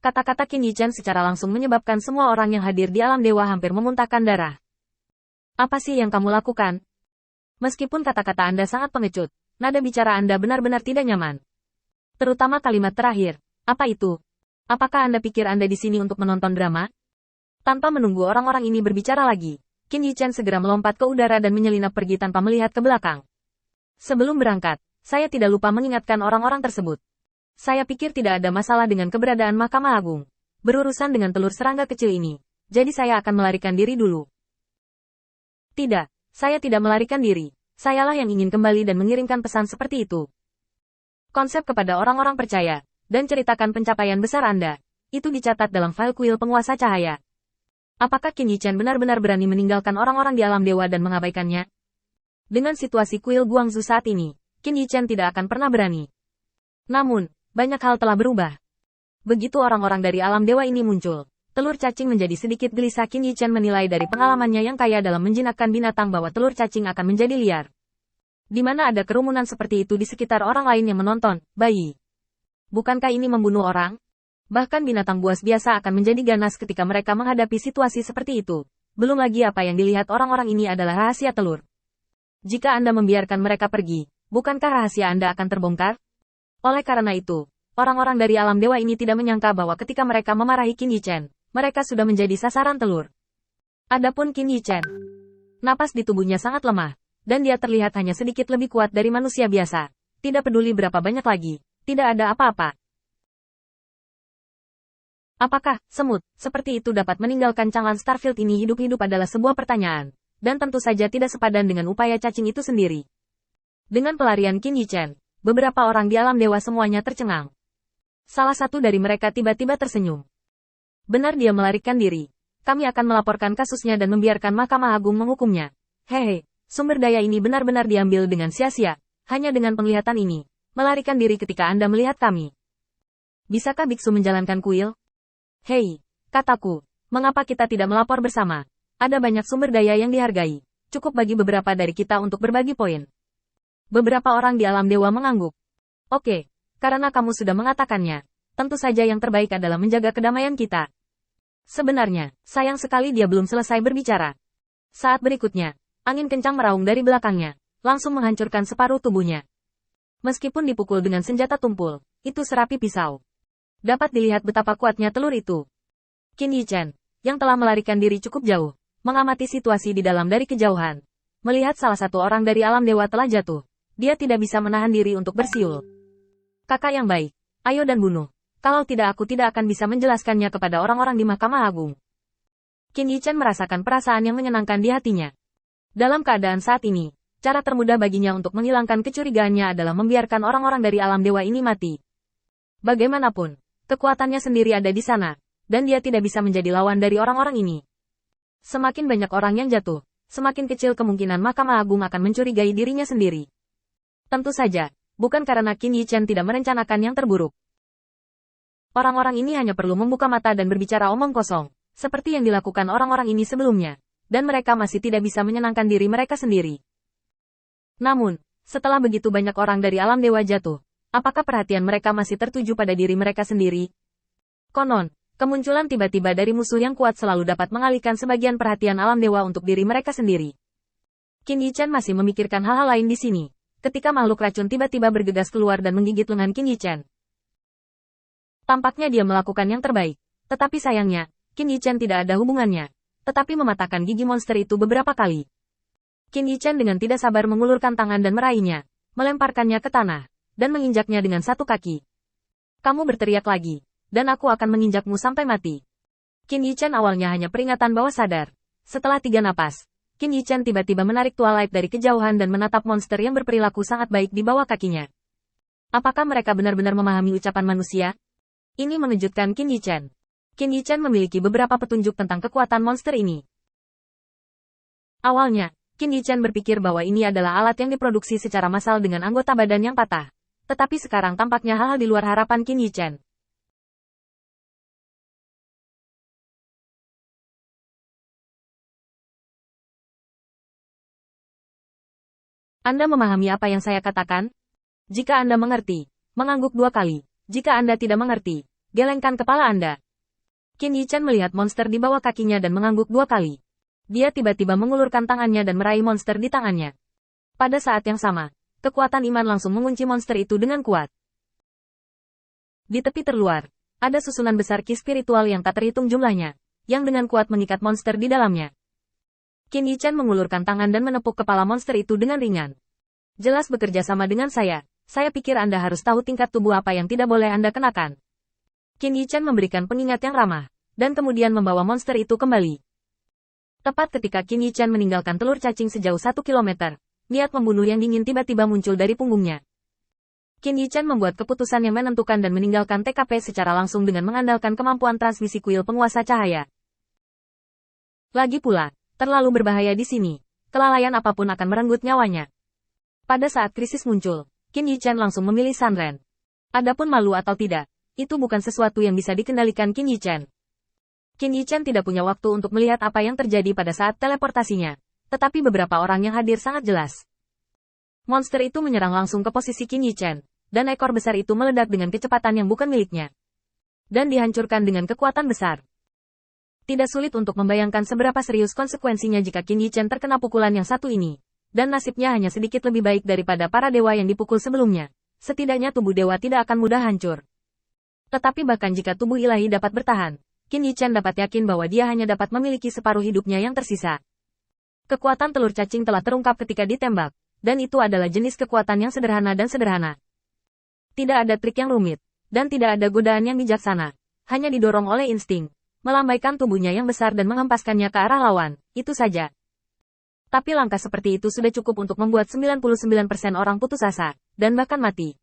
Kata-kata Qin Yichan secara langsung menyebabkan semua orang yang hadir di alam dewa hampir memuntahkan darah. Apa sih yang kamu lakukan? Meskipun kata-kata Anda sangat pengecut, nada bicara Anda benar-benar tidak nyaman. Terutama kalimat terakhir. Apa itu? Apakah Anda pikir Anda di sini untuk menonton drama? Tanpa menunggu orang-orang ini berbicara lagi, Qin Yichan segera melompat ke udara dan menyelinap pergi tanpa melihat ke belakang. Sebelum berangkat, saya tidak lupa mengingatkan orang-orang tersebut. Saya pikir tidak ada masalah dengan keberadaan Mahkamah Agung. Berurusan dengan telur serangga kecil ini. Jadi saya akan melarikan diri dulu. Tidak, saya tidak melarikan diri. Sayalah yang ingin kembali dan mengirimkan pesan seperti itu. Konsep kepada orang-orang percaya, dan ceritakan pencapaian besar Anda. Itu dicatat dalam file kuil penguasa cahaya. Apakah Qin Yichan benar-benar berani meninggalkan orang-orang di alam dewa dan mengabaikannya? Dengan situasi kuil Guangzhou saat ini, Qin Yichan tidak akan pernah berani. Namun, banyak hal telah berubah. Begitu orang-orang dari alam dewa ini muncul, telur cacing menjadi sedikit gelisah. Qin Yichan menilai dari pengalamannya yang kaya dalam menjinakkan binatang bahwa telur cacing akan menjadi liar. Di mana ada kerumunan seperti itu di sekitar orang lain yang menonton, bayi. Bukankah ini membunuh orang? Bahkan binatang buas biasa akan menjadi ganas ketika mereka menghadapi situasi seperti itu. Belum lagi apa yang dilihat orang-orang ini adalah rahasia telur. Jika Anda membiarkan mereka pergi, bukankah rahasia Anda akan terbongkar? Oleh karena itu, orang-orang dari alam dewa ini tidak menyangka bahwa ketika mereka memarahi Qin Yichan, mereka sudah menjadi sasaran telur. Adapun Qin Yichan, napas di tubuhnya sangat lemah, dan dia terlihat hanya sedikit lebih kuat dari manusia biasa. Tidak peduli berapa banyak lagi, tidak ada apa-apa. Apakah semut seperti itu dapat meninggalkan cangan Starfield ini hidup-hidup adalah sebuah pertanyaan, dan tentu saja tidak sepadan dengan upaya cacing itu sendiri. Dengan pelarian Qin Yichan, beberapa orang di alam dewa semuanya tercengang. Salah satu dari mereka tiba-tiba tersenyum. Benar, dia melarikan diri. Kami akan melaporkan kasusnya dan membiarkan Mahkamah Agung menghukumnya. Hehe, sumber daya ini benar-benar diambil dengan sia-sia. Hanya dengan penglihatan ini, melarikan diri ketika Anda melihat kami. Bisakah biksu menjalankan kuil? Hei, kataku, mengapa kita tidak melapor bersama? Ada banyak sumber daya yang dihargai. Cukup bagi beberapa dari kita untuk berbagi poin. Beberapa orang di alam dewa mengangguk. Oke, karena kamu sudah mengatakannya, tentu saja yang terbaik adalah menjaga kedamaian kita. Sebenarnya, sayang sekali dia belum selesai berbicara. Saat berikutnya, angin kencang meraung dari belakangnya, langsung menghancurkan separuh tubuhnya. Meskipun dipukul dengan senjata tumpul, itu serapi pisau. Dapat dilihat betapa kuatnya telur itu. Qin Yichan, yang telah melarikan diri cukup jauh, mengamati situasi di dalam dari kejauhan. Melihat salah satu orang dari alam dewa telah jatuh, dia tidak bisa menahan diri untuk bersiul. Kakak yang baik, ayo dan bunuh. Kalau tidak aku tidak akan bisa menjelaskannya kepada orang-orang di Mahkamah Agung. Qin Yichan merasakan perasaan yang menyenangkan di hatinya. Dalam keadaan saat ini, cara termudah baginya untuk menghilangkan kecurigaannya adalah membiarkan orang-orang dari alam dewa ini mati. Bagaimanapun, kekuatannya sendiri ada di sana, dan dia tidak bisa menjadi lawan dari orang-orang ini. Semakin banyak orang yang jatuh, semakin kecil kemungkinan Mahkamah Agung akan mencurigai dirinya sendiri. Tentu saja, bukan karena Qin Yichan tidak merencanakan yang terburuk. Orang-orang ini hanya perlu membuka mata dan berbicara omong kosong, seperti yang dilakukan orang-orang ini sebelumnya, dan mereka masih tidak bisa menyenangkan diri mereka sendiri. Namun, setelah begitu banyak orang dari alam dewa jatuh, apakah perhatian mereka masih tertuju pada diri mereka sendiri? Konon, kemunculan tiba-tiba dari musuh yang kuat selalu dapat mengalihkan sebagian perhatian alam dewa untuk diri mereka sendiri. Qin Yichan masih memikirkan hal-hal lain di sini, ketika makhluk racun tiba-tiba bergegas keluar dan menggigit lengan Qin Yichan. Tampaknya dia melakukan yang terbaik, tetapi sayangnya, Qin Yichan tidak ada hubungannya, tetapi mematahkan gigi monster itu beberapa kali. Qin Yichan dengan tidak sabar mengulurkan tangan dan meraihnya, melemparkannya ke tanah, dan menginjaknya dengan satu kaki. Kamu berteriak lagi, dan aku akan menginjakmu sampai mati. Qin Yichan awalnya hanya peringatan bawah sadar. Setelah 3 napas, Qin Yichan tiba-tiba menarik Twilight dari kejauhan dan menatap monster yang berperilaku sangat baik di bawah kakinya. Apakah mereka benar-benar memahami ucapan manusia? Ini mengejutkan Qin Yichan. Qin Yichan memiliki beberapa petunjuk tentang kekuatan monster ini. Awalnya, Qin Yichan berpikir bahwa ini adalah alat yang diproduksi secara massal dengan anggota badan yang patah. Tetapi sekarang tampaknya hal-hal di luar harapan Qin Yichan. Anda memahami apa yang saya katakan? Jika Anda mengerti, mengangguk 2 kali. Jika Anda tidak mengerti, gelengkan kepala Anda. Qin Yichen melihat monster di bawah kakinya dan mengangguk 2 kali. Dia tiba-tiba mengulurkan tangannya dan meraih monster di tangannya. Pada saat yang sama, kekuatan iman langsung mengunci monster itu dengan kuat. Di tepi terluar, ada susunan besar ki spiritual yang tak terhitung jumlahnya, yang dengan kuat mengikat monster di dalamnya. Qin Yichen mengulurkan tangan dan menepuk kepala monster itu dengan ringan. Jelas bekerja sama dengan saya pikir Anda harus tahu tingkat tubuh apa yang tidak boleh Anda kenakan. Qin Yichen memberikan pengingat yang ramah, dan kemudian membawa monster itu kembali. Tepat ketika Qin Yichen meninggalkan telur cacing sejauh 1 kilometer, niat membunuh yang dingin tiba-tiba muncul dari punggungnya. Qin Yichen membuat keputusan yang menentukan dan meninggalkan TKP secara langsung dengan mengandalkan kemampuan transmisi kuil penguasa cahaya. Lagi pula, terlalu berbahaya di sini, kelalaian apapun akan merenggut nyawanya. Pada saat krisis muncul, Qin Yichen langsung memilih Sanren. Adapun malu atau tidak, itu bukan sesuatu yang bisa dikendalikan Qin Yichen. Qin Yichen tidak punya waktu untuk melihat apa yang terjadi pada saat teleportasinya, tetapi beberapa orang yang hadir sangat jelas. Monster itu menyerang langsung ke posisi Qin Yichen, dan ekor besar itu meledak dengan kecepatan yang bukan miliknya. Dan dihancurkan dengan kekuatan besar. Tidak sulit untuk membayangkan seberapa serius konsekuensinya jika Qin Yichen terkena pukulan yang satu ini. Dan nasibnya hanya sedikit lebih baik daripada para dewa yang dipukul sebelumnya. Setidaknya tubuh dewa tidak akan mudah hancur. Tetapi bahkan jika tubuh ilahi dapat bertahan, Qin Yichen dapat yakin bahwa dia hanya dapat memiliki separuh hidupnya yang tersisa. Kekuatan telur cacing telah terungkap ketika ditembak, dan itu adalah jenis kekuatan yang sederhana dan sederhana. Tidak ada trik yang rumit, dan tidak ada godaan yang bijaksana. Hanya didorong oleh insting, melambaikan tubuhnya yang besar dan menghempaskannya ke arah lawan, itu saja. Tapi langkah seperti itu sudah cukup untuk membuat 99% orang putus asa, dan bahkan mati.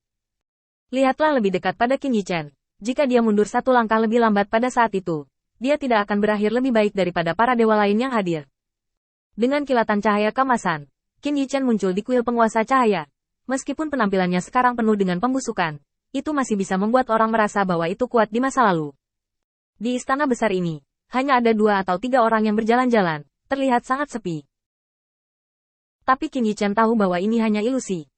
Lihatlah lebih dekat pada Qin Yichen. Jika dia mundur satu langkah lebih lambat pada saat itu, dia tidak akan berakhir lebih baik daripada para dewa lain yang hadir. Dengan kilatan cahaya keemasan, Qin Yichen muncul di kuil penguasa cahaya. Meskipun penampilannya sekarang penuh dengan pembusukan, itu masih bisa membuat orang merasa bahwa itu kuat di masa lalu. Di istana besar ini, hanya ada 2 atau 3 orang yang berjalan-jalan, terlihat sangat sepi. Tapi Qin Yichen tahu bahwa ini hanya ilusi.